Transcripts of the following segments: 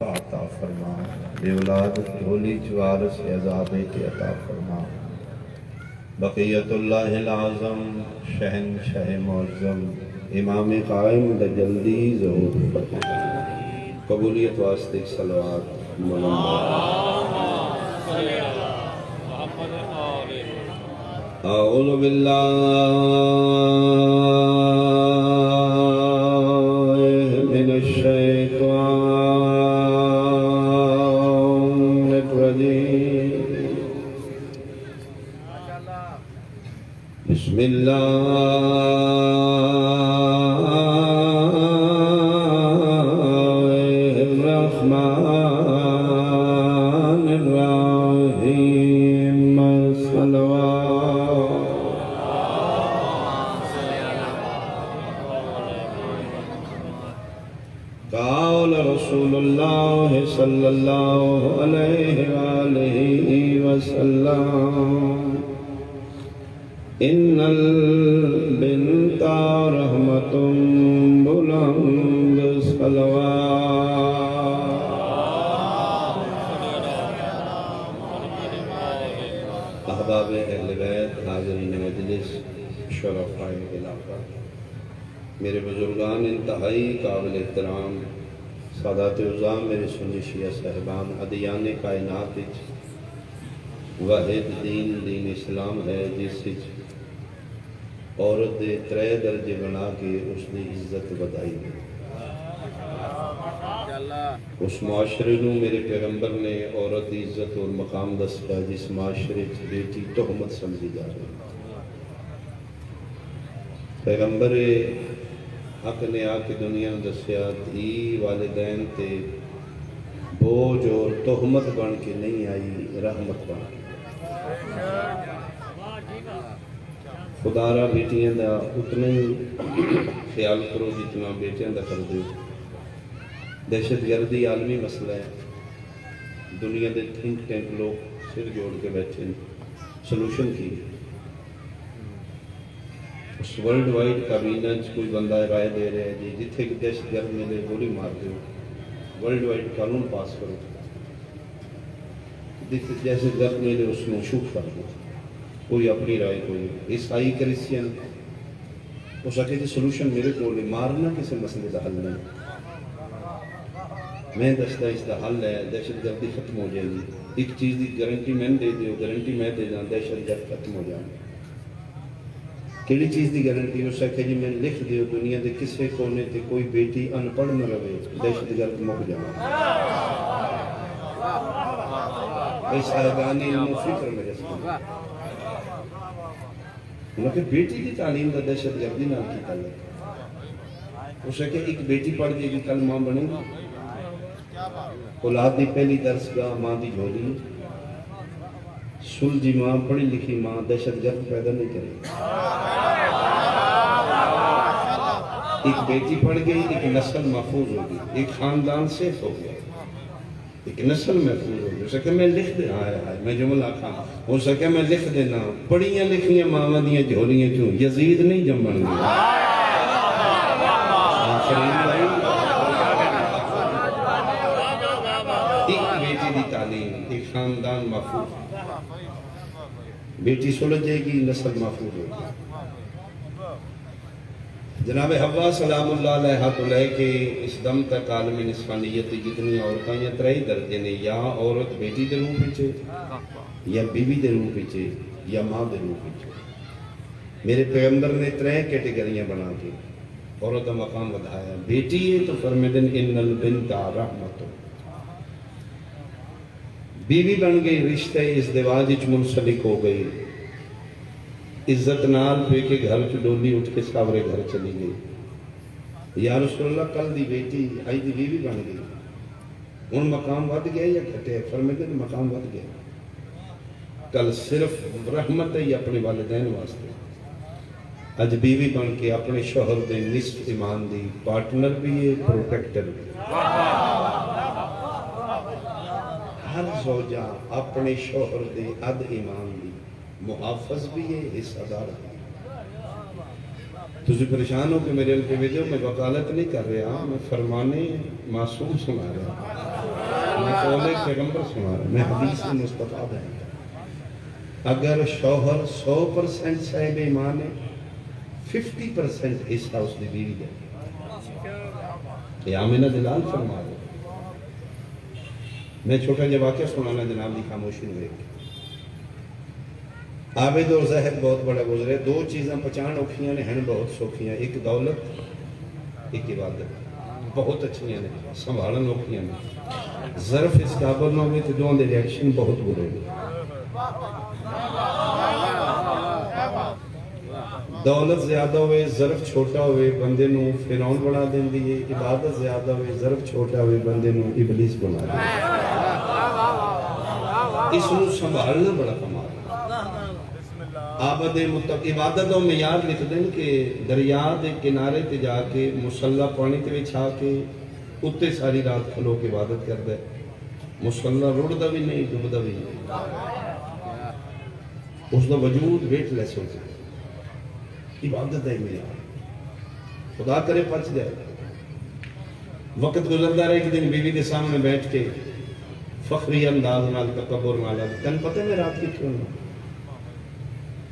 عطا فرما، بے اولاد جھولی جوار سے عذاب کے عطا فرما۔ بقیت اللہ العظم شہنشاہ معظم امام قائم دا جلدی ظہور فرما۔ قبولیت واسطے صلوات اعوذ باللہ من الشیطان بسم اللہ الرحمن الرحیم قال رسول اللہ صلی اللہ علیہ وآلہ وسلم ان البنت رحمت بلند صلوات۔ احباب اہل بیت، حاضرین مجلس، شرفاء علاقہ، میرے بزرگان انتہائی قابل احترام، سادات عظام، میرے سنی شیعہ صاحبان، ادیان کائنات واحد دین اسلام ہے، جس عورت دے ترے درجے بنا کے اس نے عزت بدائی ہے۔ اس معاشرے نو میرے پیغمبر نے عورت دی عزت اور مقام دسیا جس معاشرے بیٹی تہمت سمجھی جا رہی۔ پیغمبر حق نے آ کے دنیا دسیا دھی والدین تے بوجھ اور تہمت بن کے نہیں آئی، رحمت بن کے۔ خدا را بیٹیاں دا اتنا ہی خیال کرو جتنا بیٹیاں دا کر دو۔ دہشت گردی عالمی مسئلہ ہے، دنیا دے تھنک ٹینک لوگ سر جوڑ کے بیٹھے ہیں، سلوشن کی اس ورلڈ وائڈ کابینہ کوئی بندہ رائے دے رہے ہیں جی جتھے دہشت گرد ملے گولی مار دو، ورلڈ وائڈ قانون پاس کرو، جتھے دہشت گرد ملے اس میں شوٹ کر دو، کوئی اپنی رائے کوئی عیسائی کرسچین ہو سکے جی سلوشن میرے کو مارنا کسی مسئلے کا حل نہیں۔ میں دستا اس کا حل ہے، دہشت گردی ختم ہو جائے گی۔ ایک چیز کی گارنٹی میں دے دیو، گارنٹی میں دے جاؤں، دہشت گرد ختم ہو جائے گی۔ کیڑی چیز دی گارنٹی ہو سکے جی میں لکھ دیو دنیا دے کسے کونے تے کوئی بیٹی ان پڑھ نہ رہے، دہشت گرد مک جائے۔ اس صاحبانی علم و فکر میں رسول لیکن بیٹی کی تعلیم کا دہشت گردی نہ کی تعلق ہو سکے ایک بیٹی پڑھ جائے گی کل ماں بنے گی۔ اولاد دی پہلی درس گاہ ماں دی جھولی، سلجھی ماں، پڑھی لکھی ماں دہشت گرد پیدا نہیں کرے گی۔ ایک بیٹی پڑھ گئی، ایک نسل محفوظ ہوگی، ایک خاندان صحیح ہو گیا، ایک نسل محفوظ ہوگی۔ ہو سکے میں لکھ دے میں جملہ آکھاں، ہو سکے میں لکھ دینا پڑھیاں لکھیاں ماں دیاں جھولیاں چوں یزید نہیں جمبن گیا۔ ایک بیٹی دی تعلیم، ایک خاندان محفوظ، بیٹی سلجھ جائے گی، نسل محفوظ ہوگی۔ جناب حوا سلام اللہ علیہ تو لے کے اس دم تک عالم نسوانیت جتنی عورتیں یا ترہی درجے نے، یا عورت بیٹی دے روح پیچھے، یا بیوی دے روح پیچھے، یا ماں دے روح پیچھے۔ میرے پیغمبر نے ترہی کیٹیگریاں بنا کے عورت کا مقام بدھایا۔ بیٹی ہے تو فرمیدن ان البنت رحمت، بیوی بن گئی، رشتہ ازدواج اچ منسلک ہو گئی، عزت نال پہ کے گھر چ ڈولی اٹھ کے ساورے گھر چلی گئی۔ یا رسول اللہ کل دی بیٹی آئی دی بیوی بن گئی، ان مقام ود گیا یا گھٹے؟ فرمیدے مقام ود گیا۔ کل صرف رحمت ہے اپنے والدین واسطے، اج بیوی بن کے اپنے شوہر دے نصف ایمان دی پارٹنر بھی ہے، پروٹیکٹر بھی۔ ہر زوجہ اپنے شوہر دے اد ایمان دی محافظ بھی ہے، حصہ دار بھی۔ تجھے پریشان ہو کہ میرے ان کے ویڈیو میں وکالت نہیں کر رہا، میں فرمانے معصوم سنا رہا۔ قول پیغمبر سنا رہا میں حدیث مصطفیٰ ہے اگر شوہر 100% صاحب ایمان ہے 50% حصہ اس دی بیوی دے یہ آمینہ دلال فرما رہے میں چھوٹا جب واقعہ سنانا جناب دی خاموشی ہوئے عابد اور زہد بہت بڑا گزرے دو چیزاں پہچان اوکھیاں نے ہیں بہت سوکھیاں ایک دولت ایک عبادت بہت اچھیاں نے سنبھالن اوکھیاں نے ظرف اس قابل نہ ہوئے تو دونوں دے ریاکشن بہت برے ہیں دولت زیادہ ہوئے ظرف چھوٹا ہوئے بندے نو فرعون بنا دیں دیئے عبادت زیادہ ہوئے ظرف چھوٹا ہوئے بندے نو ابلیس بنا دیں اس نو سنبھالنا بڑا کمال آبد عبادت و معیار لکھ دیں کہ دریا دے کنارے تے جا کے مصلح پانی تے بچھا کے اتے ساری رات کھلو کے عبادت کر دے مصلح رڑ دا بھی نہیں ڈب دا بھی نہیں اس دا وجود ویٹ لیس ہو جائے عبادت ہے معیار خدا کرے پچ جائے وقت گزرتا رہے ایک دن بیوی کے سامنے بیٹھ کے فخری انداز نال تکبر نال تن پتہ میں رات کی کیوں نہ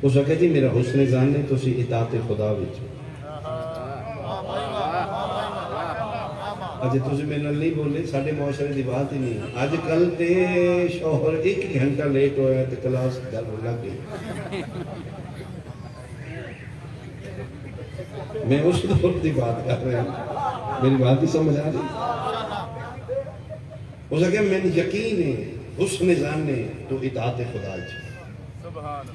اس وقت جی میرا حسن ظن ہے تسی اطاعت خدا وچ اجے تسی میرے نال نہیں بولے ساڈے معاشرے دی بات ہی نہیں اج کل تے شوہر ایک گھنٹہ لیٹ ہویا تے کلاس گل لگ گئی میں اس دور دی بات کر رہا ہوں میری بات ہی سمجھ آ رہی اس وقت میں یقین ہے حسن ظن ہے تو اطاعت خدا سبحان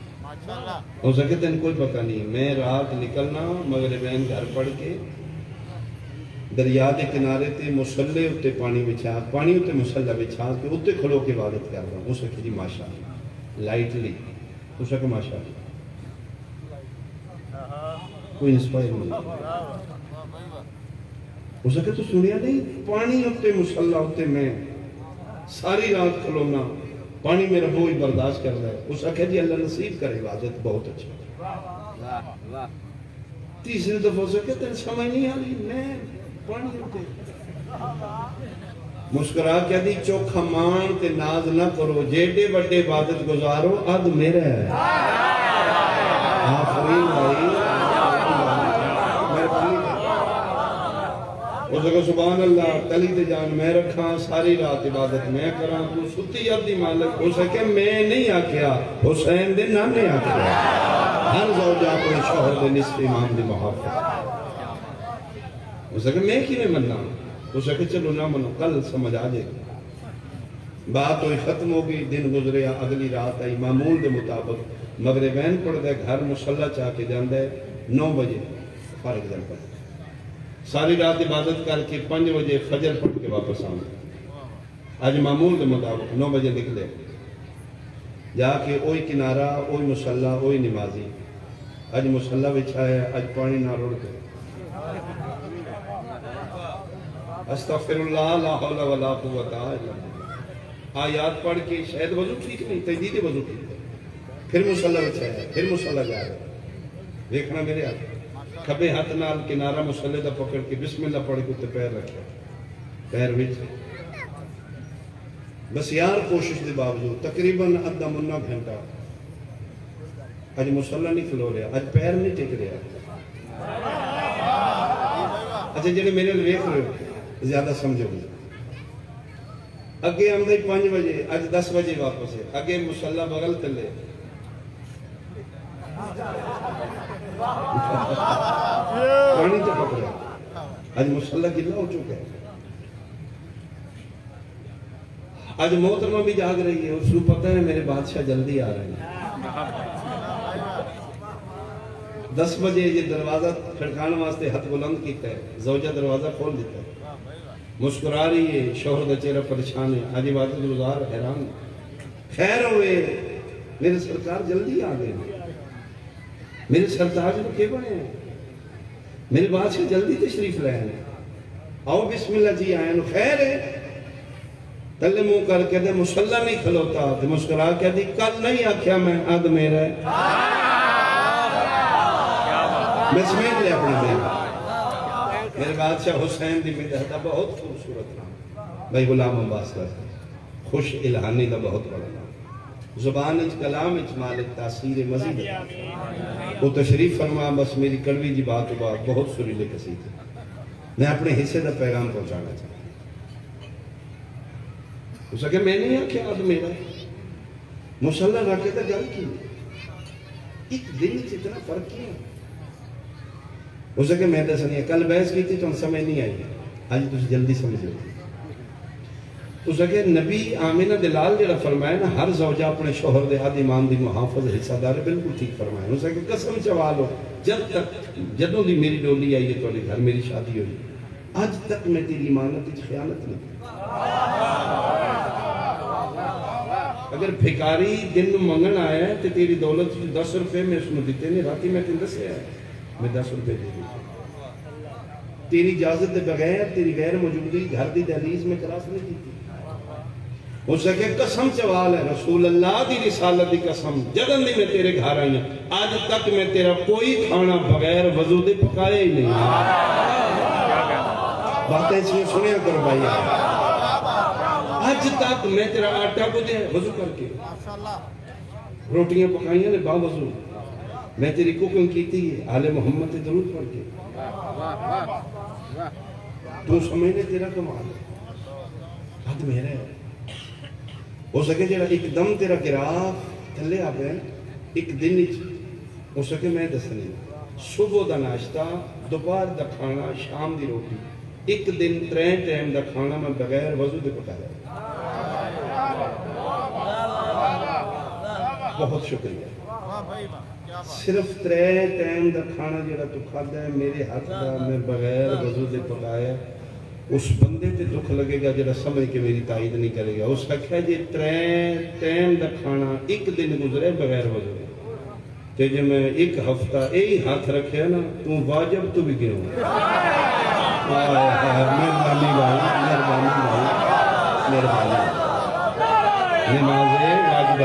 ہو سکے تین کوئی پتہ نہیں میں رات نکلنا مغربین گھر پڑھ کے دریا دے کنارے تے مصلے اتے پانی بچھا پانی اتے مصلہ بچھا کے اتے کھلو کے عبادت کر رہا ہوں اس وقت جی ماشاء لائٹلی اس وقت ماشاء کوئی انسپائر نہیں اس وقت تو سنیا نہیں پانی اتے مصلہ اتے میں ساری رات کھلونا پانی میں ربو ہی برداشت کر رہا ہے اس وقت جی اللہ نصیب کرے عبادت بہت اچھا تیسری دفعہ ہو سکے تین سمجھ نہیں آ رہی میں پانی ہوتے مسکرا کیا دی چوکھا مان تے ناز نہ کرو جیڑے بڑے عبادت گزارو اد میرا ہے آفرین بھائی اس وقت سبحان اللہ تلی تے جان میں رکھاں ساری رات عبادت میں کراں تو ستی عبدی مالک ہو سکے میں نہیں آکھیا حسین دے نانے آکھیا ہر زوجہ اپنے شوہر دے نصف امام دی محافظ ہو سکے میں کی میں مننا ہو سکے چلو نہ منو کل سمجھ آ جائے بات ہوئی ختم ہو گئی دن گزرے اگلی رات آئی معمول دے مطابق مغربین پڑھ دے گھر مصلح چاہ کے جاندے 9 بجے فار ایگزامپل ساری رات عبادت کر کے 5 بجے فجر پڑھ کے واپس آنا آج معمول کے مطابق 9 بجے نکلے جا کے اوہی کنارہ اوہی مصلح اوہی نمازی آج مصلح بچھا ہے آج پانی نہ رڑ کے استغفر اللہ لا حول ولا قوت الا باللہ آیات پڑھ کے شاید وضو ٹھیک نہیں تجدید وضو ٹھیک ہے پھر مصلح بچھا ہے پھر مصلح جا رہا ہے دیکھنا میرے ہاتھ کھبے ہاتھ نال کنارہ مصلے دا پکڑ کے بسم اللہ پڑھ کے اتے پیر رکھے پیر وچ بس یار کوشش دے باوجود تقریباً ادھا منا گھنٹہ اج مصلہ نہیں کھلو رہا اج پیر نہیں ٹک رہا اچھا جڑے میرے ویکھ رہے ہو زیادہ سمجھو گے اگے آمدے 5 بجے اج 10 بجے واپس ہے اگے مصلہ بغل تلے پانی تو پکڑا آج مصلح گلا ہو چکا ہے آج محترمہ بھی جاگ رہی ہے اس کو پتہ ہے میرے بادشاہ جلدی آ رہے ہیں 10 بجے یہ دروازہ کھڑکانے واسطے ہاتھ بلند کیتا ہے زوجہ دروازہ کھول دیتا ہے مسکرا رہی ہے شوہر دا چہرہ پریشان ہے آج عبادت گزار حیران خیر ہوئے میرے سرکار جلدی آ گئے میرے سرتاج کو کیا بنے ہیں میرے بادشاہ جلدی تشریف لائے ہیں آؤ بسم اللہ جی آئے خیر ہے تلے منہ کر کے دے مصلح نہیں کھلوتا تو مسکرا کے دی کل نہیں آکھیا میں اد میرا ہے میں سمیت لے اپنے میرے بادشاہ حسین دی مدحدہ بہت خوبصورت نام بھائی غلام عباس کا خوش الہانی دا بہت بڑا نام، زبان اچ کلام اچ مالک تاثیر مزید ہے۔ وہ تشریف فرما بس میری کڑوی جی بات و بات بہت سریلے قصید ہے، میں اپنے حصے دا پیغام پہنچانا چاہتا ہوں۔ اس کہ میں نہیں آکھیا اب میرا مسلح رکھے تا گل کی ایک دن سے اتنا فرق کیا۔ اس کہ میں دسنی ہے کل بحث کی تھی تو ہم سمجھ نہیں آئی، آج تجھے جلدی سمجھ لو۔ اس کہ نبی آمینہ دلال جڑا فرمائے نا ہر زوجہ اپنے شوہر دے حد ایمان دی محافظ حصہ دار بالکل ٹھیک فرمائے۔ اس کہ قسم چوالو جب تک جدوں دی میری ڈولی آئی ہے تو گھر میری شادی ہوئی آج تک میں تیری امانت کی خیانت نہیں کی۔ اگر بھکاری دن منگن آیا ہے تو تیری دولت 10 روپے میں اس میں دیتے نہیں، راتی میں تین دسے آیا میں 10 روپے دے دی، تیری اجازت دے بغیر تیری غیر موجودگی گھر دی دہلیز میں کراس نہیں کی۔ اس کہ قسم چوال ہے رسول اللہ دی رسالت دی قسم جدن دی میں تیرے گھر آئی ہوں آج تک میں تیرا کوئی کھانا بغیر وضو دے پکایا ہی نہیں۔ باتیں اس میں سنیا کرو بھائی، آج تک میں تیرا آٹا بجے وضو کر کے روٹیاں پکائیاں نے با وضو، میں تیری کوکنگ کی تھی آل محمد تے درود پڑھ کے، تو سمجھنے تیرا کمال ہے، حد میرا ہے۔ ہو سکے جڑا ایک دم تیرا گراف تھلے آ گئے ایک دن ہو سکے میں دسنی صبح دا ناشتہ دوپہر دا کھانا شام دی روٹی ایک دن 3 ٹائم دا کھانا میں بغیر وضو دے پکایا۔ بہت شکریہ، صرف 3 ٹائم دا کھانا جڑا تو کھادا ہے میرے ہاتھ دا میں بغیر وضو دے پکایا، اس بندے تے دکھ لگے گا جڑا سمجھ کے میری تائید نہیں کرے گا۔ اس کا کہا جی 3 ٹائم دا کھانا ایک دن گزرے بغیر وضو تے جب میں ایک ہفتہ یہی ہاتھ رکھے نا تو واجب تو بھی گئے ہوں۔ مہربانی بھائی، مہربانی بھائی، مہربانی نماز واجب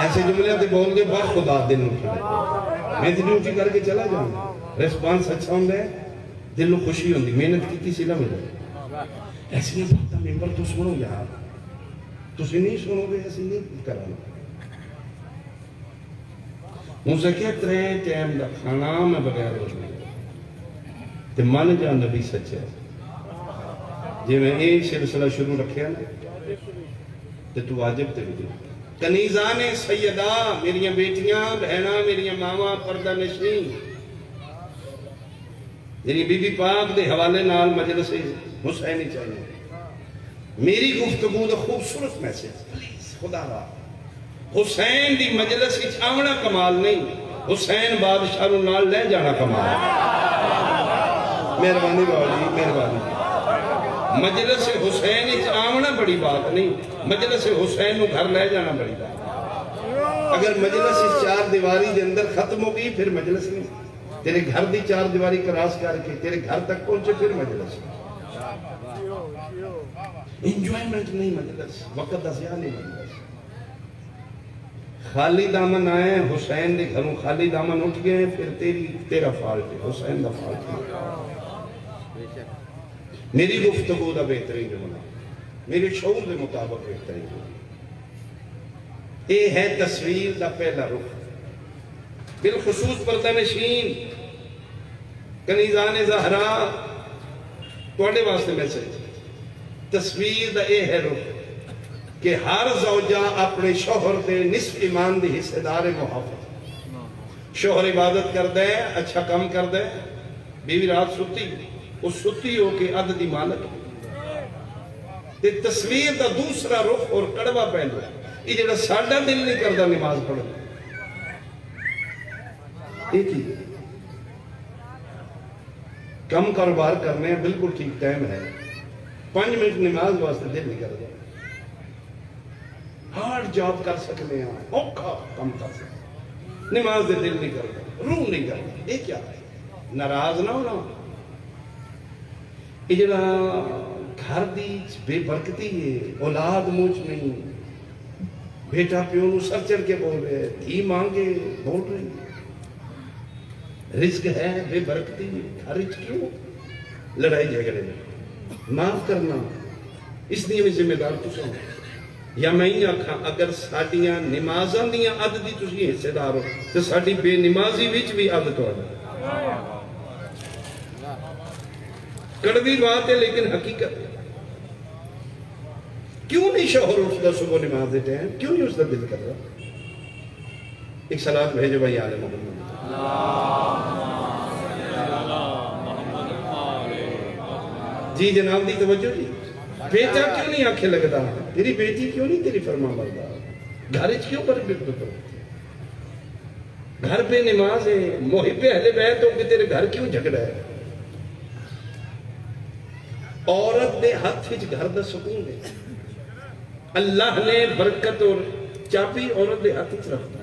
ایسے جملے تے بول کے بعد خدا دن اٹھے میں تے ڈیوٹی کر کے چلا جاؤں، ریسپانس اچھا ہوں گے، دل کو خوشی ہوندی، محنت کی سی نہ ملے۔ ایسی باتیں ممبر تو سنو یار، تسی نہیں سنو گے ایسی نہیں کرانا۔ مجھے کیا 3 ٹائم دا کھانا میں بغیر وضو تے من جا نبی سچے جی میں ایک سلسلہ شروع رکھیا نا تے تو واجب تے بھی کنیزان سیدہ میریاں بیٹیاں بہناں میریاں ماواں پردہ نشین یعنی بی بی پاک دے حوالے نال مجلس حسینی چاہیے میری گفتگو دا خوبصورت میسج پلیز خدا را حسین دی مجلس وچ آونا کمال نہیں، حسین بادشاہ نو نال لے جانا کمال۔ مہربانی بابا جی، مہربانی۔ مجلس حسین وچ آونا بڑی بات نہیں، مجلس حسین نو گھر لے جانا بڑی بات۔ اگر مجلس 4 دیواری دے اندر ختم ہو گئی پھر مجلس نہیں، تیرے گھر دی 4 دیواری کراس کر کے تیرے گھر تک پہنچے پھر مجلس۔ انجوائمنٹ نہیں مجلس، وقت دا ضیاع نہیں مجلس۔ خالی دامن آئے حسین دے گھروں خالی دامن اٹھ گئے پھر تیرا فالٹ ہے، حسین دا فالٹ ہے۔ میری گفتگو دا بہترین جملہ میرے شعور دے مطابق بہترین جملہ اے ہے تصویر دا پہلا رخ، بالخصوص پردہ نشین کنیزان زہرا توڑے واسطے میسج تصویر دا اے ہے رخ کہ ہر زوجہ اپنے شوہر دے نصف ایمان دی حصے دار محافظ، شوہر عبادت کر دے اچھا کام کر دے، بیوی رات ستی وہ ستی ہو کے عدد دی مالک تے تصویر دا دوسرا رخ اور کڑوا پہلو یہ جڑا ساڈا دل نہیں کردا نماز پڑھو ایک ہی کم کاروبار کرنے ہیں بالکل ٹھیک ٹائم ہے 5 منٹ نماز واسطے دل نہیں کردا، ہارڈ جاب کر سکتے ہیں اوکھا کم کر سکتے نماز دے دل نہیں کرتا روح نہیں کرتا، یہ کیا ہے؟ ناراض نہ ہونا، یہ جڑا گھر دی بے برکتی ہے، اولاد موچ نہیں، بیٹا پیو نو سر چڑھ کے بول رہے دھی مانگے بول رہے رزق ہے بے برکتی ہے، گھر کیوں لڑائی جھگڑے میں معاف کرنا اس لیے بھی ذمہ دار تساں ہو. یا میں ہی آکھاں اگر ساڈیاں نمازاں دیاں عد دی تسی حصے دار ہو تو ساڈی بے نمازی وچ بھی عد تہاڈا. کڑوی بات ہے لیکن حقیقت ہے. کیوں نہیں شوہر اٹھتا صبح نماز دے ٹائم؟ کیوں نہیں اس کا دل کر رہا؟ ایک صلاۃ بھیجو بھائی آل محمد. جی جناب دی توجہ جی. بیٹا کیوں نہیں آنکھیں لگتا؟ تیری بیٹی کیوں نہیں تیری فرما بردار؟ گھر کیوں پر بردت ہو؟ گھر پہ نماز ہے، محب اہل بیت ہو کہ تیرے گھر کیوں جھگڑا ہے؟ عورت دے ہاتھ وچ گھر دا سکون ہے. اللہ نے برکت اور چابی عورت دے ہاتھ وچ رکھتا ہے.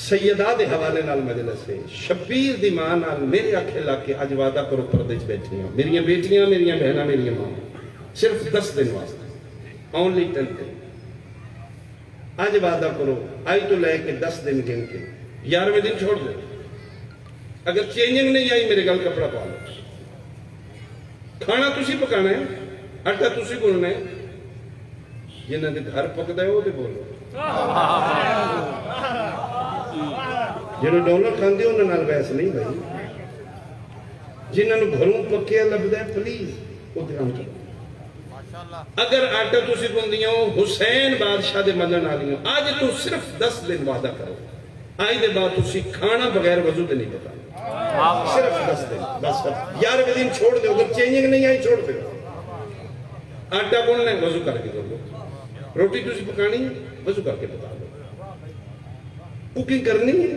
سیدہ دے حوالے نال مجلس ہے. شبیر دی ماں نال میرے آنکھیں لا کے اج وعدہ کرو پردے وچ بیٹھیاں میریاں بیٹیاں میریاں بہناں میریاں ماں صرف 10 دن واسطے اونلی 10 دن. اج وعدہ کرو اج تو لے کے 10 دن گن کے 11ویں دن چھوڑ دو. اگر چینجنگ نہیں آئی میرے گل کپڑا پا لو. کھانا تسی پکانا ہے، آٹا تسی گننا ہے. جنہاں دے گھر پکدا ہے وہ تے بولو. جنہوں ڈالر کھاندے انہاں نال بحث نہیں بھائی. جنہاں نوں گھروں پکیا لبدا ہے پلیز وہ دھیان کرو. اگر آٹا تسی گندیاں ہو حسین بادشاہ دے ملن والیاں اج تو صرف 10 دن وعدہ کرو آج دے بعد تسی کھانا بغیر وضو تے نہیں پکانا. صرف 10 دن بس. 11ویں دن چھوڑ دو. اگر چینجنگ نہیں آئی چھوڑ دو. آٹا گننا ہے وضو کر کے کر لو. روٹی تسی پکانی ہے وضو کر کے پکا لو. کوکنگ کرنی ہے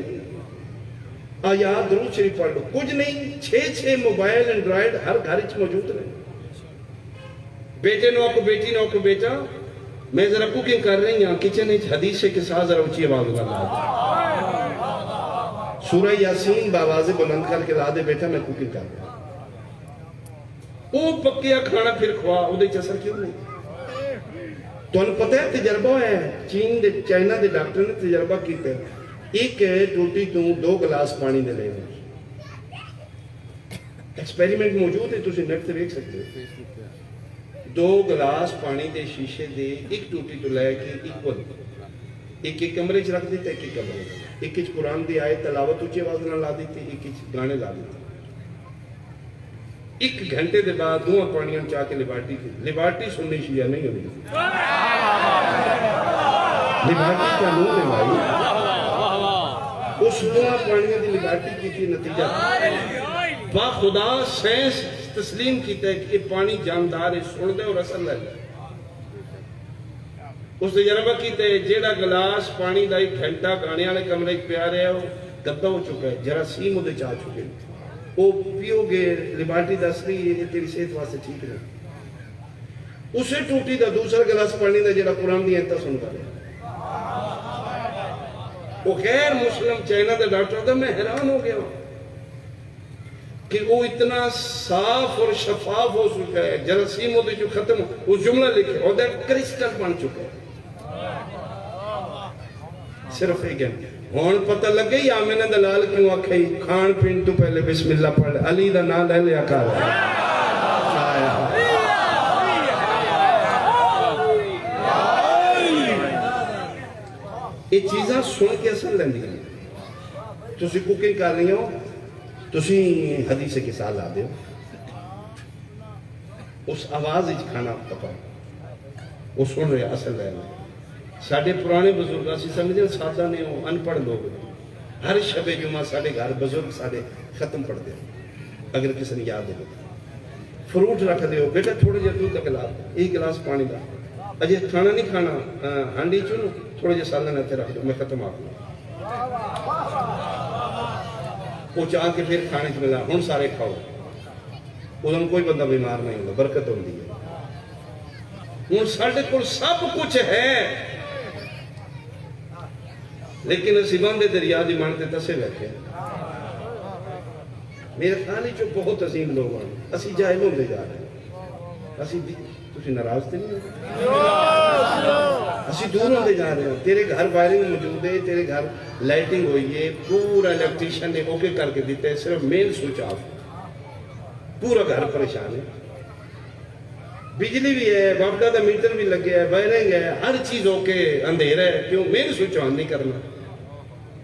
آیات درود شریف پڑھ لو. کچھ نہیں 6 موبائل اینڈرائیڈ ہر گھر وچ موجود ہیں. بیٹے نو کو بیٹی نو کو بیٹا میں ذرا کوکنگ کر رہی ہوں کچن وچ حدیث کے ساتھ ذرا اونچی آواز میں لا دے. سورہ یاسین باواز بلند کر کے لا دے بیٹا میں کوکنگ کر رہا ہوں. وہ پکیا کھانا پھر کھوا وہ دے اثر کیوں نہیں؟ تو انہوں پتہ ہے تجربہ ہے. چائنا دے ڈاکٹر نے تجربہ کیتا ہے. ایک ٹوٹی تو 2 گلاس پانی دے لے. ایکسپیریمنٹ موجود ہے تسی نیٹ تے دیکھ سکتے ہو. 2 گلاس پانی دے شیشے دے ایک ٹوٹی تو لے کے ایکول ایک کمرے چ رکھ دیتا. ایک کمرے ایک قرآن دی آیت تلاوت اونچی آواز نہ لا دیتی. ایک گانے لا دیتے. 1 گھنٹے دے بعد 2 پانیاں چاہ کے لیبارٹی سننی شیعہ نہیں ہوئی. لیبارٹی کا نور ہے بھائی. اس 2 پانیاں دی لیبارٹی کی تھی. نتیجہ با خدا سائنس تسلیم کیتا ہے کہ پانی جاندار ہے. سن دے اور اثر لے جائے. اس تجربہ کیتا ہے جیڑا گلاس پانی دا 1 گھنٹہ گانے والے کمرے پیا رہا ہے وہ گدا ہو چکا ہے. جراثیم وہ چاہ چکے ہیں. وہ پیو گے لیبارٹی دس رہی ہے تیری صحت واسطے ٹھیک نہیں. اسے ٹوٹی دا دوسرا گلاس پانی دا جیڑا قرآن دی آیتاں سنتا رہے. وہ غیر مسلم چائنا دا ڈاکٹر دا میں حیران ہو گیا کہ وہ اتنا صاف اور شفاف ہو چکا ہے. جراثیم وہ جو ختم وہ جملہ لکھے اور دا کرسٹل بن چکا ہے. صرف ایک گھنٹے ہون پتہ لگ گئی آمینہ دلال کیوں آکھائی کھان پین تو پہلے بسم اللہ پڑھ لے. علی دا نام لے لیا کار یہ چیزاں سن کے اثر لیں دی. تسی کوکنگ کر رہی ہو تسی حدیث کے ساتھ لا دے اس آواز اچ کھانا پکاؤ. وہ سن رہے اثر لے لیں. ساڑھے پرانے بزرگ اسی سمجھیں سادہ نہیں ہو ان پڑھ لوگ. ہر شب جمعہ ساڑھے گھر بزرگ ساڑھے ختم پڑھ دے. اگر کسی نے یاد ہے فروٹ رکھ دے ہو بیٹا تھوڑے جے دودھ کا گلاس 1 گلاس پانی دا. اجے کھانا نہیں کھانا ہانڈی چنو تھوڑے جے سالن اتنے رکھ دو میں ختم آ گیا. وہ چاہ کے پھر کھانے چ ملا ہوں سارے کھاؤ. ادھر کوئی بندہ بیمار نہیں ہوتا. برکت ہوتی ہے. ہوں ساڑھے کو سب کچھ ہے لیکن اسی بندے دریا دی مانتے تسے بیٹھے. میرے خیال جو بہت عظیم لوگ ہیں اسی جاہل ہوتے جا رہے ہیں. اسی تسی ناراض تے نہیں اسی دور ہوتے جا رہے ہیں. تیرے گھر وائرنگ موجود ہے. تیرے گھر لائٹنگ ہوئی ہے. پورا الیکٹریشن نے اوکے کر کے دیتے ہیں. صرف مین سوئچ آف. پورا گھر پریشان ہے. بجلی بھی ہے، باپڈا کا میٹر بھی لگے ہے، وائرنگ ہے، ہر چیز اوکے، اندھیرا ہے، کیوں مین سوئچ آن نہیں کرنا؟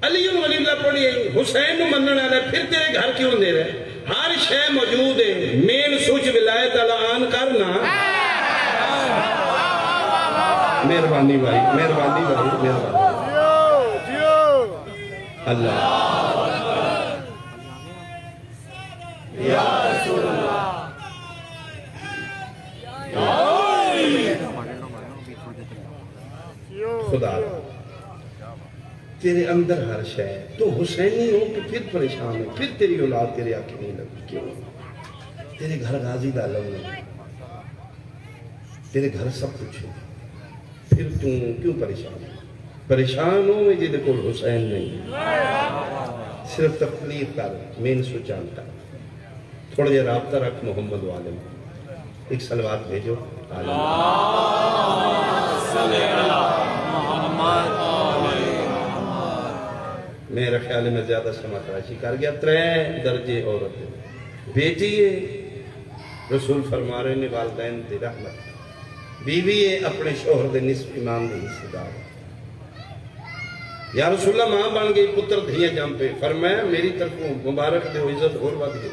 علی ولی اللہ پڑھی حسین نو منن والا ہے، پھر تیرے گھر کیوں اندھیرا ہے؟ ہر شے موجود ہے، مین سوئچ ولایت اللہ آن کرنا۔ مہربانی بھائی، مہربانی بھائی، مہربانی اللہ یا رسول اللہ۔ خدا تیرے اندر ہر شے ہے، تو حسینی ہو کہ پھر پریشان ہے، پھر تیری اولاد تیرے آنکھیں نہیں لگی، کیوں؟ تیرے گھر غازی دا علم نہیں، تیرے گھر سب کچھ ہے، پھر تو کیوں پریشان ہے؟ پریشان ہو میں جیدے کول حسین نہیں، صرف تقلید کر، مین سوچان کر، تھوڑا جا رابطہ رکھ محمد والے میں، ایک سلوات بھیجو میرا خیال میں زیادہ سما تراشی کر گیا۔ 3 درجے عورت، بیٹی ہے رسول فرما رہے نے والدین دی رحمت، بیوی ہے اپنے شوہر دے نصف ایمان دے حصے دار۔ یا رسول اللہ ماں بن گئی، پتر دھیاں جم پہ، فرمایا میری طرفوں مبارک دے ہو، عزت اور بات گئی۔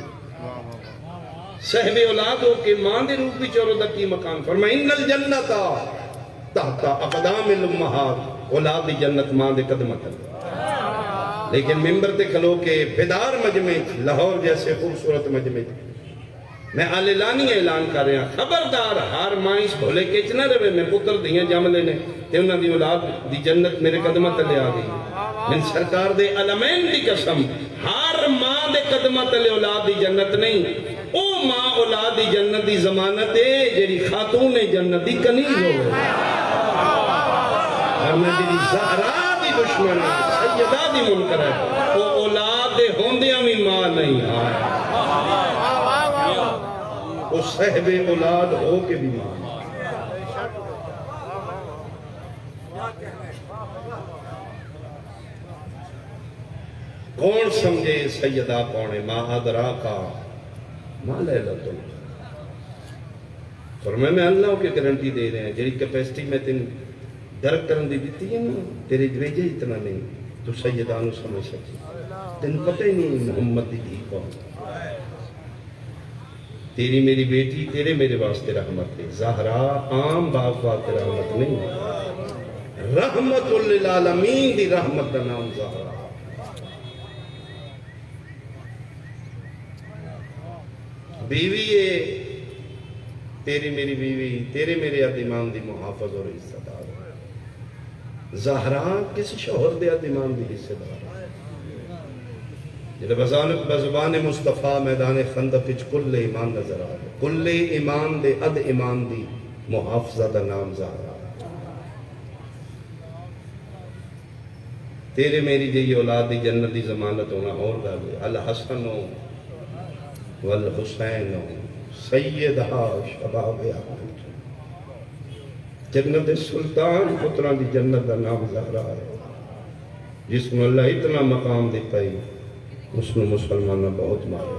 صاحب اولاد ہو کہ ماں دے روپ بھی چورو دا کی مقام، فرمایا ان الجنت تحت اقدام الامہات، اولاد دی جنت ماں دے قدمت۔ لیکن ممبر تے کھلو کے بیدار مجمع، لاہور جیسے خوبصورت مجمع، میں اعلانی اعلان کر رہا ہوں، خبردار ہر مائنس بھولے کچ نہ رہے، میں پتر دیاں جم لینے تے انہاں دی اولاد دی جنت میرے قدمت لے آ گئی۔ من سرکار دے علمین دی قسم، ہر ماں دے قدمت لے اولاد دی جنت نہیں، او ماں اولاد دی جنت دی ضمانت ہے جیڑی خاتون جنت دی کنیز ہو گئے۔ اور میں جیڑی زہرا دی دشمن سیدہ دی منکر ہے، وہ اولاد دے ہوندیاں بھی ماں نہیں آئے، وہ صاحب اولاد ہو کے بھی ماں۔ کون سمجھے سیدہ پونے ماں ادرا کا ماں لیلۃ القدر۔ فرمایا میں اللہ کی گارنٹی دے رہے ہیں، جیڑی کیپیسٹی میں تین درک کرن دی دیتی ہے نا، تیرے گریجے اتنا نہیں تو سیدہ نو سمجھ سکتی، تین پتہ ہی نہیں محمد دی دھی کون۔ تیری میری بیٹی تیرے میرے واسطے رحمت ہے، زہرا عام باپ واسطے رحمت نہیں، رحمت للعالمین دی رحمت کا نام زہرا۔ بیوی ہے تیری میری بیوی، تیرے میرے ایمان دی محافظ اور حصہ دار۔ زہرا کس شوہر دے ایمان دی حصہ دار، جلے بزبان مصطفیٰ میدان خندق اچ کل ایمان نظر آ رہے، کل ایمان دے اد ایمان دی محافظہ دا نام زہرا۔ تیرے میری جی اولاد دی جنت دی ضمانت ہونا اور گل ہے۔ الحسن والحسین سیدہا شباب احمد، جنت سلطان پتران دی جنت دا نام زہرا ہے، جس میں اللہ اتنا مقام دیتا ہی اس نے مسلمانہ بہت مارا۔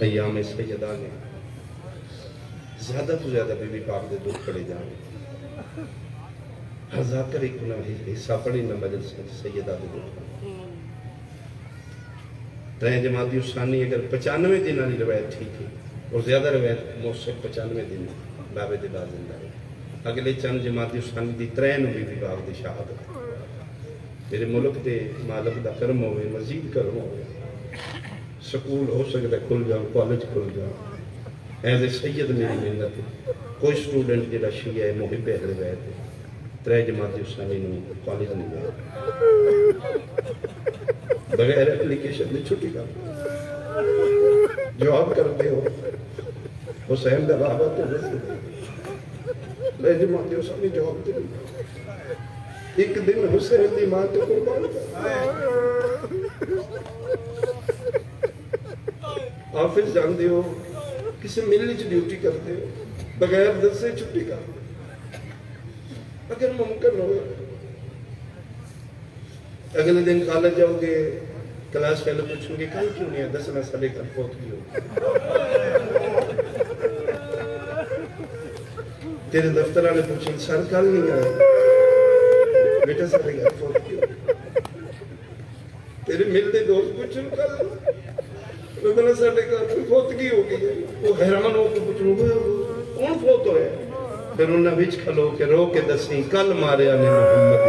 ایام سیدہ نے زیادہ تو زیادہ بی بی پاک دے دکھ پڑے جانے، ہر ذاکر ایک حصہ پڑی نہ مجلس سیدہ دے دکھ۔ 3 جماعتی ثانی اگر 95 دن والی روایت ٹھیک ہے، اور زیادہ روایت موثق 95 دن بابے دے بعد زندہ ہے۔ اگلے چند جماعتی ثانی دی 3 بی بی پاک دی شہادت۔ میرے ملک دے مالک دا کرم ہوئے، مزید کرم ہوئے، سکول ہو سکتا ہے کھل جاؤں، کالج کھل جاؤں، ایز اے سید میری محنت ہے۔ کوئی سٹوڈنٹ جڑا شیعہ ہے محب اہل بیت ہے، 3 جماعتی ثانی نو کالج نہیں گیا، بغیر اپلیکیشن نے چھٹی کر جواب کرتے ہو حسین دا بابا تو میں جماعتی ثانی جواب دے ایک دن حسین دی ماں تو قربان آفس جان دے ہو، کسی ملنے چ ڈیوٹی کرتے ہو، بغیر دس سے چھٹی کر، اگر ممکن ہوئے اگلے دن کالج جاؤ گے، کلاس فیلو پوچھوں گے کل کیوں نہیں ہے، 10 میں سالے کا فوت کی ہو۔ تیرے دفتر والے پوچھیں سر کل نہیں آئے بیٹا سارے گھر فوت کیوں تیرے ملتے دوست پوچھیں کل ربنا سارے گھر فوت کی ہو گئی ہے وہ حیران ہو کے پوچھوں کون فوت ہوئے پھر انہیں بچ کھلو کے رو کے دسیں کل ماریا نے محمد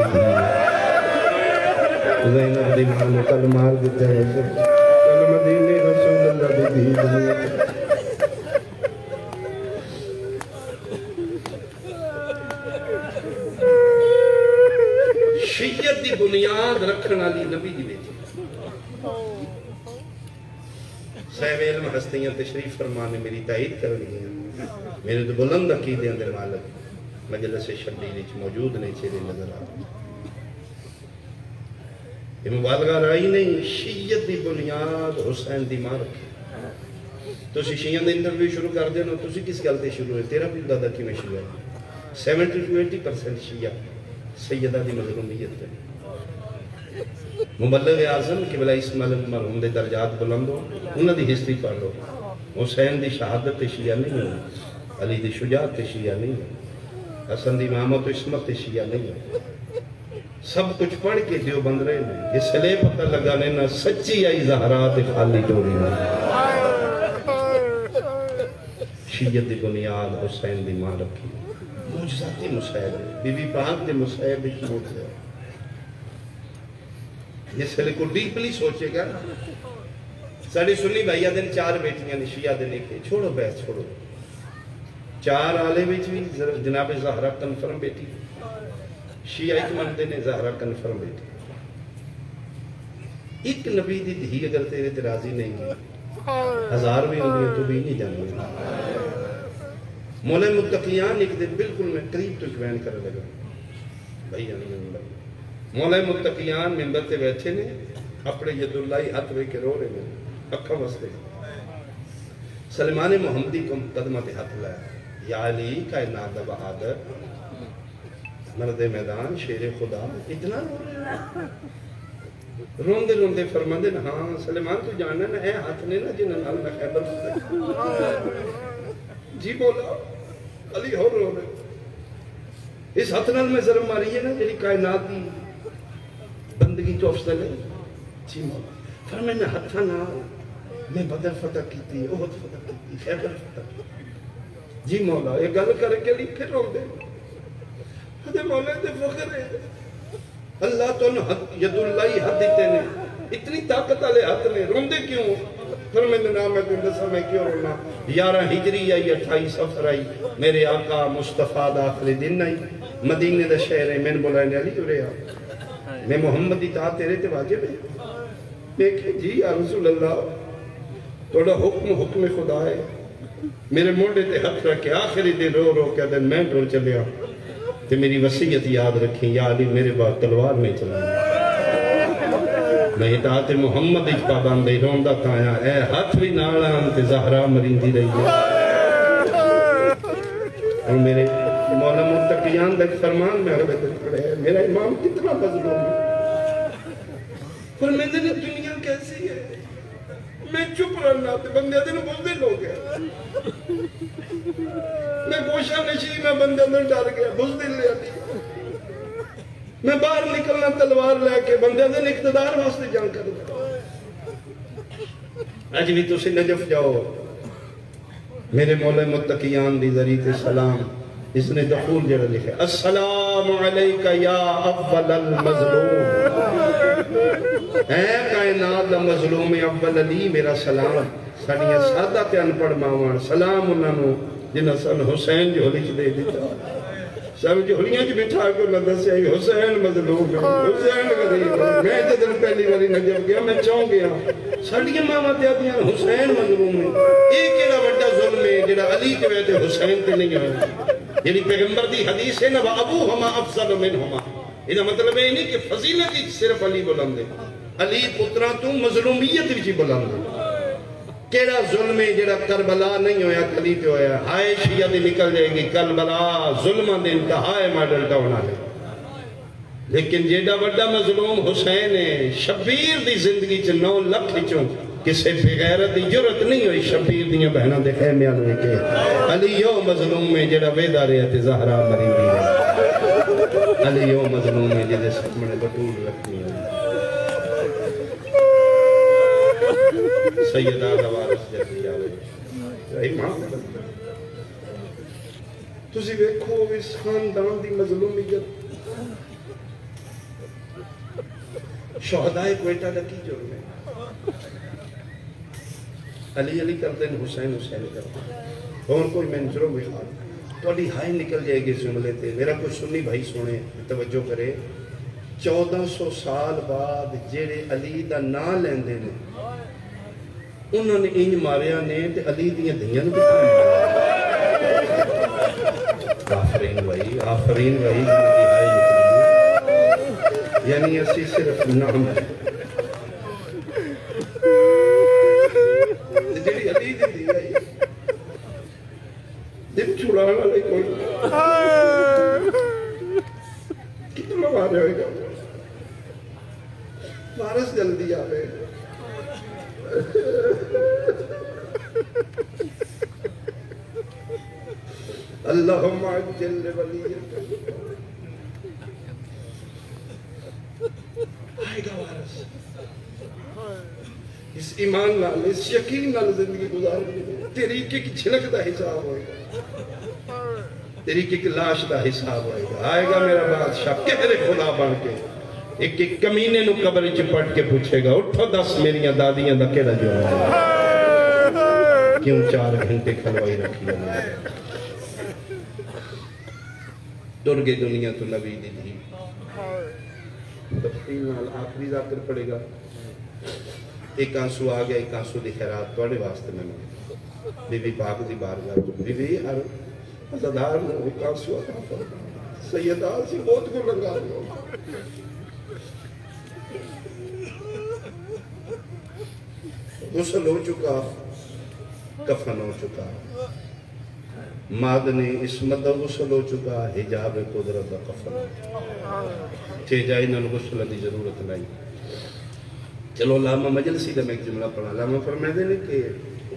زینب دی ماں نے کل مار دیتا ہے کل مدینے رسول اللہ دی دی شیعت دی بنیاد رکھن والی نبی دی بیٹی صاحب علم ہستیاں تشریف فرمانے میری تائید کر رہی ہیں میرے تو بلند عقیدے دے مالک مجلس شبیر وچ موجود نہیں چہرے نظر آ یہ مبالغہ رائی نہیں شیعت دی بنیاد حسین دی ماں رکھی تو شیعہ دے انٹرویو شروع کر دینا تو کس گل تے شروع ہے تیرا بھی دادا کی میں شیعہ ہے 70-80% شیعہ سیدہ دی مظلومیت ہے مبلغ اعظم کہ بلا اسماعیل مرحوم دے درجات بلند ہو انہاں دی ہسٹری پڑھ لو حسین دی شہادت تے شیعہ نہیں ہے علی دی شجاعت تے شیعہ نہیں ہے حسن دی امامت و عصمت تے شیعہ نہیں ہے سب کچھ پڑھ کے دیو بند رہے ہیں اس لئے پتہ لگا لینا سچی آئی زہرات خالی ٹوری میں شیعت دی بنیاد حسین دی ماں رکھی موجزاتی مسائل ہے بی بی پاک دے مسائل کی موجزہ اس لئے کو ڈیپلی سوچے گا ساڑھی سنی بھائیہ دن 4 بیٹیاں نے شیعہ دینے کے چھوڑو بحث چھوڑو 4 آلے بیچ بھی جناب زہرہ کنفرم بیٹی شیعہ ایک مندے نے زہرہ کنفرم بیٹی ایک نبی دی دھی اگر تیرے ترازی نہیں گی 1000 بھی ہوں گے تو بھی نہیں جانے گا مولا متقیان ایک دن بالکل میں قریب تو جوین کر لگا بھائی جانے اللہ مولا متقیان ممبر تے بیٹھے نے اپنے ید اللہ ہاتھ وے کے رو رہے ہیں اکھا بستے سلمان محمدی کو قدمہ تے ہاتھ لایا یا علی کائنات بہادر مرد میدان شیر خدا اتنا رو رہے ہیں روندے روندے فرماندے نا ہاں سلیمان تو جاننا نا اے ہاتھ نے نا جنہاں نال میں خیبر جی بولا علی ہو رو رہے اس ہاتھ نال میں ضرب ماری ہے نا جنہی کائنات دی بندگی تو افضل ہے جی مولا فرمانے ہاتھ نال میں بدر فتح کی تھی احد فتح کی تھی خیبر فتح کی جی مولا یہ گل کر کے لی پھر روندے حد مولا دے فخر ہے اللہ تو ید اللہ حد دیتے نے اتنی طاقت والے ہاتھ نے روندے کیوں فرمانے نام ہے تو دسا میں کیوں رونا 11 ہجری آئی 28 سفر آئی میرے آقا مصطفیٰ دا آخری دن آئی مدینے دا شہر ہے میں نے بلائنے علی جو رہا میں محمد اطاعت تیرے تے واجب ہے دیکھیں جی یا رسول اللہ توڑا حکم خدا ہے میرے موڑے تے ہاتھ رکھے آخری دن رو رو کے دن میں ڈول چلیا تے میری وصیت یاد رکھیں یا علی میرے بعد تلوار نہیں چلانا میں اطاعت محمد ایک پابندی روندہ تایا اے ہاتھ بھی نالان تے زہرہ مریندی رہی ہے اور میرے مولا متقیان دک فرمان میں اگلے دن کھڑے ہیں میرا امام کتنا مظلوم ہے پر میں دن دنیا کیسی ہے میں چپ رہنا تے بندے دن بلدے لوگ ہیں میں گوشہ نشی میں بندے دن ڈر گیا بزدل لے آتی میں باہر نکلنا تلوار لے کے بندے دن اقتدار واسطے جان کر دیا آج بھی تو سے نجف جاؤ میرے مولا متقیان دی ذریعے سلام اس نے دخول جڑا لکھا السلام علیکہ یا اول المظلوم اے کائنات دا مظلوم اول علی میرا سلام ساڑیاں سادہ تے انپڑ ماوان سلام انہاں نو جنہاں سن حسین جو لکھ دے دیتا سب جو ہلیاں جو بٹھا کے اللہ دس آئی حسین مظلوم ہے حسین غریب ہے میں جدن پہلی باری نجف گیا میں چاہوں گیا ساڑیاں ماما تے آدیاں حسین مظلوم ہے ایک ایڑا وڈا ظلم ہے جڑا علی کے ویدے حسین تے نہیں آئے یعنی پیغمبر دی حدیث ہے نا وَأَبُوهُمَا أَفْضَلُ مِنْهُمَا یہ مطلب ہے نہیں کہ فضیلت ہی صرف علی بلند ہے علی پترہ تو مظلومیت بھی بلند ہے کیڑا ظلم ہے جڑا کربلا نہیں ہویا کلی پہ ہویا ہائے شیعہ دی نکل جائے گی کربلا ظلمہ دے انتہائے ماڈل ٹاؤن آلے لیکن جیڑا وڈا مظلوم حسین ہے شبیر دی زندگی چ 9 لکھ چوں کسے بغیرت دی جرت نہیں ہوئی شبیر دیاں بہناں دے خیمے والے کے علی یو مظلوم میں جڑا ویدا رہیا تے زہرا مری ہے علی یو مظلوم ہے جدے سامنے بطول رکھنی ہے سیدہ دا وارث جلدی آوے ایمان تسی ویکھو اس خاندان دی مظلومیت شہدائے کوئٹہ دا کی جرم ہے علی علی کرتے ہیں حسین حسین کرتے ہیں اور کوئی منظروں میں خواہ تو علی ہائی نکل جائے گی جملے تھے میرا کوئی سنی بھائی سونے توجہ کرے 1400 سال بعد جیڑے علی دا نا لیندے نے انہوں نے انج ماریا نے تے علی دیاں دھیاں نے آفرین بھائی ہائی نکلی یعنی اسی صرف نام ہے جیڑی علی دی دی آئی دن چھڑانا لئی کوئی کتنا مارے ہوئے گا وارث جلدی آوے اللہم عجل ولیت آئے گا وارث اس ایمان نال اس یقین نال زندگی گزار تیری ایک جھلک دا حساب ہوئے گا تیری ایک لاش دا حساب ہوئے گا آئے گا میرا بادشاہ کہرے خدا بن کے ایک کمینے نو قبر چپٹ کے پوچھے گا اٹھو 10 میریاں دادیاں دا کیڑا جو ہے کیوں 4 گھنٹے کھلوائی رکھی ہے در گئی دنیا تو نبی دی دی تفصیل نال آخری ذاکر پڑے گا ایک آنسو آ گیا ایک آنسو دی خیرات توڑے واسطے میں بی بی پاک دی بارگاہ بی بی ہر عزدار نے ایک آنسو عطا فرمایا سیدہ سی موت کو لگا دو غسل ہو چکا کفن ہو چکا مادنی اسمت غسل ہو چکا حجاب قدرت دا کفن ہو چکا چھے جائے نال غسل دی ضرورت نہیں چلو علامہ مجلسی دا میں ایک جملہ پڑھا علامہ فرمائے دے کہ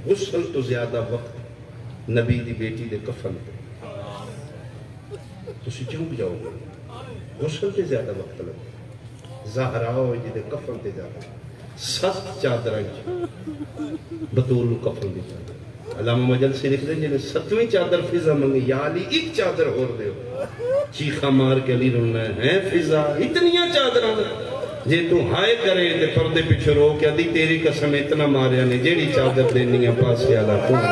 غسل تو زیادہ وقت نبی دی بیٹی دے کفن پہ تسی چونک جاؤ گے غسل تے زیادہ وقت لگے زہرا ہوئی جی دے کفن تے زیادہ 7 چادریں بطول کفن دی چادر علامہ مجلسی لکھ دیں جنہیں 7ویں چادر فضا منگی یا علی ایک چادر اور دے چیخا مار کے علی رنہ ہے فضا اتنیاں چادریں جے تو ہائے کرے تے پردے پیچھے رو کیا دی تیری قسم اتنا ماریا نے جیڑی چادر دینی ہے پاسے آلہ کون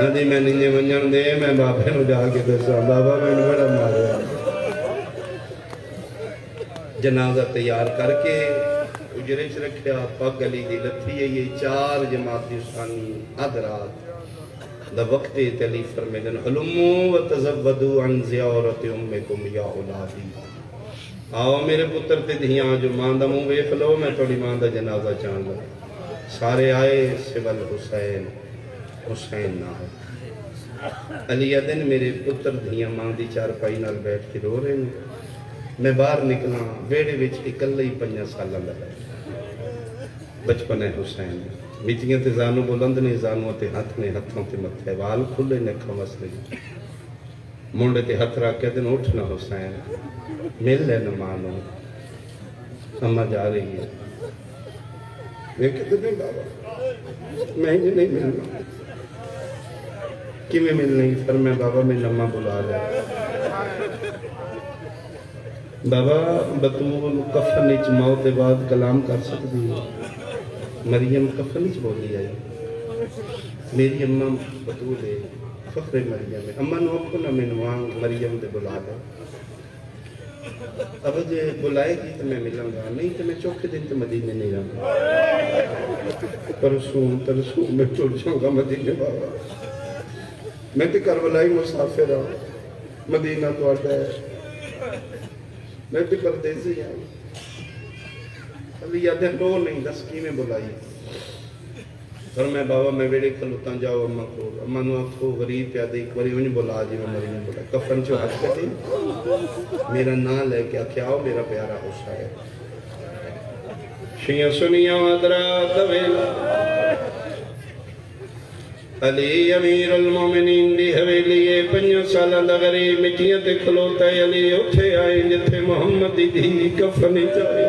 ندی میں ننجے منجن دے میں بابے نو جا کے دسا بابا میں نے بڑا ماریا جنازہ تیار کر کے اجرے چ رکھیا پگ علی دی لتھی ہے یہ 4 جماعت اسانی حضرات دا وقت علی فرمیدن علمو و تزودو عن زیارت امکم یا اولادی آؤ میرے پتر تے دھیاں جو ماندہ منہ ویکھ لو میں تھوڑی ماندہ جنازہ چاند لو سارے آئے سول حسین حسین نہ ہو علی دن میرے پتر دھیاں ماندی 4 پائی نال بیٹھ کے رو رہے ہیں میں باہر نکلا ویڑے وچ اکلے ہی 5 سالاں لگا بچپن ہے حسین میتیاں تے زانو بلند نے زانو تے ہاتھ نے ہتھوں تے متھے وال کھلے نے کھمس نے منڈے تے ہتھ رکھ کے دن اٹھنا حسین مل لے نہ مانو اما جا رہی ہے میں کہتے نہیں بابا میں ہی نہیں ملنا کہ میں مل نہیں پھر میں بابا میں نمہ بلا رہا بابا بطول کفن اچ موت بعد کلام کر سکتی ہے مریم کفن اچ بولی آئی میری اممہ بطول ہے فخر مریم ہے اممہ نو اکھو نہ میں نوان مریم دے بلا دے اب جے بلائے گی تو میں ملوں گا نہیں تو میں چوکھے دن تو مدینے نہیں رہا پرسوں میں ٹوٹ جاؤں گا مدینے بابا میں تو کربلائی مسافر ہوں مدینہ تو آتا ہے میں بھی پردیسی آئی ابھی یادیں رو نہیں 10 کی میں بلائی اور میں بابا میں ویڑے کھلوتا جاؤ اممہ کو اممہ نو آنکھو غریب پیادے ایک باری انہیں بلا جی میں مریم بلا کفن چو حج کتے میرا نام لے کے آکھے آؤ میرا پیارا حسین شیعہ سنیاں حضرات دویلا علی امیر المومنین دی حویلی 5 سالہ لغری مٹیاں تے کھلوتا ہے علی اٹھے آئیں جتھے محمد دی کفنی چاہی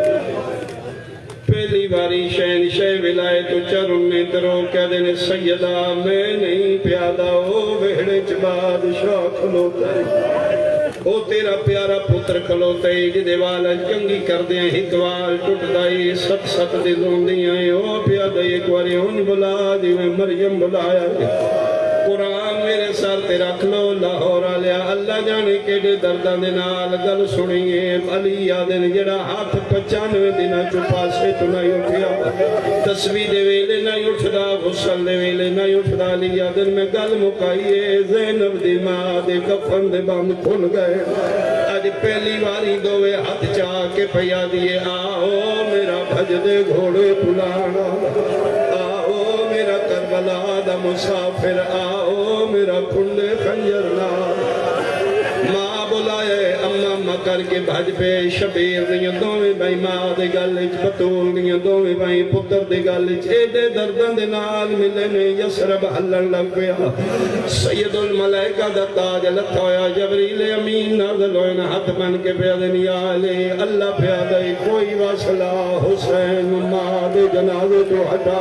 پہلی باری شہن شہ ولایت چرن نے درو کہہ دینے سیدہ میں نہیں پیادہ او بہڑے بادشاہ کھلوتا ہے او تیرا پیارا پتر کھلوتا ہے جدے والا جنگی کر دیں ہتوال ٹوٹ دائی ست ست دے زوندیاں او پیادہ ایک واری ان بلا دی میں مریم بلایا قرآن میرے سر تے رکھ لو لاہور آلیا اللہ جانے کیڑے دردان دے نال گل سنیے علی آدن جڑا ہاتھ 95 دنہ چپا سے تو نہیں اٹھیا تسبیح دے ویلے نہیں اٹھدا غسل دے ویلے نہیں اٹھدا علی آدن میں گل مکائیے زینب دی ماں دے کفن دے بند کھل گئے آج پہلی باری دوے ہاتھ چاہ کے پیا دیے آؤ میرا بھج دے گھوڑے پلانا آؤ میرا کربلا دا مسافر آؤ میرا کھنڈے خنجر نال ماں بلائے اماں کر کے بھج پہ شبیر دیاں دوویں بھائی ماں دے گلچ بطول دیاں دوویں بھائی پتر دے گلچ ایڈے دردن دے نال ملے نے یسرب حلن لگ پیا سید الملائکہ دا تاج لتھا ہویا جبریل امین نازل ہوئے نا ہاتھ بن کے پیا دے یا علی اللہ پیا دے کوئی واسلہ حسین ماں دے جنازے تو ہٹا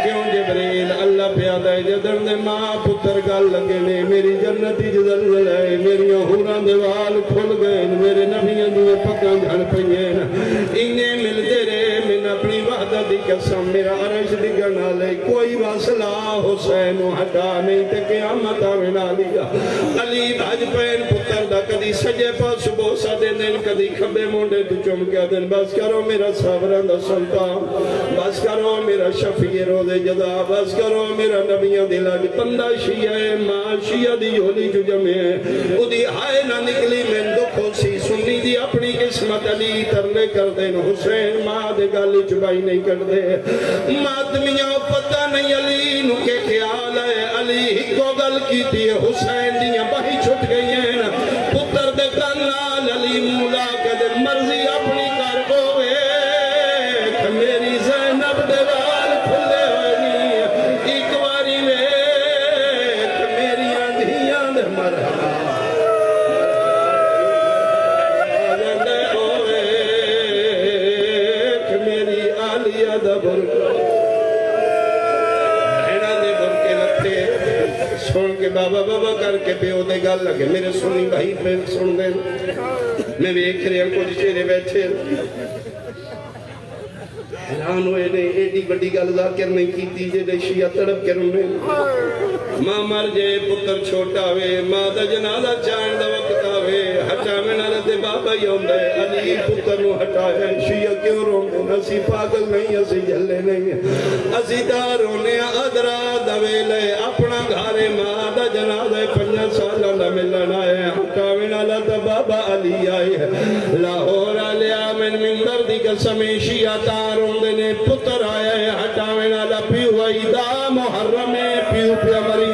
کیوں جبریل اللہ پیادہ ہے جدن دے ماں پتر گل لگے نے میری جنتی جزل ہے میری حوران دے وال کھل گئے میرے نبیوں دے پکاں جھڑ پئیں انہیں ملتے رہے من اپنی وحدت دی قسم میرا عرش دی گنا لے کوئی واسلہ حسین ہٹا نہیں تے قیامت آوینا لیا علی بھج پین پتر دا کدی سجے پاس بوسا دے دن کدی کھبے مونڈے تو چمکیا دن بس کرو میرا صابران دا سلطان بس کرو میرا شفیع روزے جدا بس کرو میرا نبیوں دلا کی پندہ شیعہ ہے ماں شیعہ دی ہولی جو جمعے ہیں او دی ہائے نہ نکلی میں دکھو سی سنی دی اپنی قسمت علی ترلے کر دیں حسین ماں دے گالی چبائی نہیں کر دے مادمیاں پتہ نہیں علی نو کے خیال ہے علی ہکو گل کی تھی حسین دیاں بہی چھٹ گئی ہیں پتر دے کنال علی مولا کے دے مرضی اپنی کر ہوئے میری زینب دے وال کھلے ہوئے نہیں ایک واری میں میری آندھیاں دے مرحبا آجندے ہوئے میری آلیہ دا برکہ بہنہ دے برکے لگتے سن کے بابا بابا کر کے پیو دے گل لگے میرے سنی بھائی پہ سن دیں میں بھی ایک رہے ہیں کچھ چہرے بیٹھے حیران ہوئے نے ایڈی بڑی گل ذاکر نہیں کی تھی جے شیعہ تڑپ کے رونے ماں مر جائے پتر چھوٹا ہوئے ماں دا جنازہ چاند دا وقت آوے ہٹا میں نہ رہتے بابا یوں دے علی پتر نو ہٹا ہے شیعہ کیوں رونے اسی پاگل نہیں اسی جلے نہیں اسی دا رونے ادرا دوے لے اپنا گھارے ماں دا جنازہ 5 سالہ دا ملنا ہے ہٹا میں نہ رہتے بابا علی آئے لاہور آلیا من ممبر دی قسم شیعہ تاروں دینے پتر آیا ہے ہٹا میں نہ رہتے پیو عیدہ محرم پیو پیا مری